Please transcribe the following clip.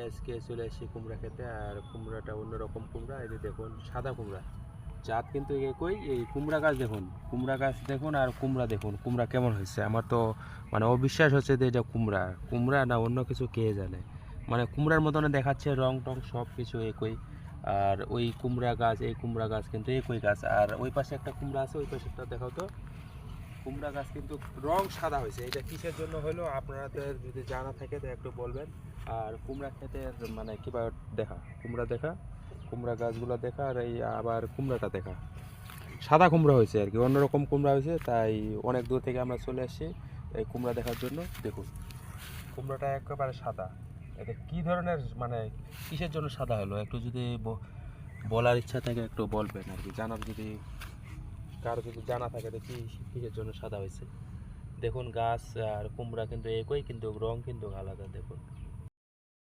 আজকে চলে আসছি কুমড়া খেতে। আর কুমড়াটা অন্যরকম কুমড়া, এই যে দেখুন সাদা কুমড়া, জাত কিন্তু একই। এই কুমড়া গাছ দেখুন, কুমড়া গাছ দেখুন আর কুমড়া দেখুন, কুমড়া কেমন হয়েছে। আমার তো মানে অবিশ্বাস হচ্ছে যে এটা কুমড়া, কুমড়া না অন্য কিছু কে জানে। মানে কুমড়ার মতন দেখাচ্ছে, রং টং সব কিছু একই। আর ওই কুমড়া গাছ, এই কুমড়া গাছ কিন্তু একই গাছ। আর ওই পাশে একটা কুমড়া আছে, ওই পাশে একটা দেখাও তো। কুমড়া গাছ কিন্তু রং সাদা হয়েছে। এটা কিসের জন্য হলো আপনাদের যদি জানা থাকে তো একটু বলবেন। আর কুমড়া খেতে মানে কীভাবে দেখা, কুমড়া দেখা, কুমড়া গাছগুলো দেখা, আর এই আবার কুমড়াটা দেখা। সাদা কুমড়া হয়েছে আর কি, অন্যরকম কুমড়া হয়েছে, তাই অনেক দূর থেকে আমরা চলে আসছি এই কুমড়া দেখার জন্য। দেখুন কুমড়াটা একেবারে সাদা। এটা কী ধরনের মানে কিসের জন্য সাদা হলো একটু যদি বলার ইচ্ছা থাকে একটু বলবেন আর কি, জানার যদি কারো যদি জানা থাকে তো কি কিসের জন্য সাদা হয়েছে। দেখুন গাছ আর কুমড়া কিন্তু একই, কিন্তু রং কিন্তু আলাদা। দেখুন।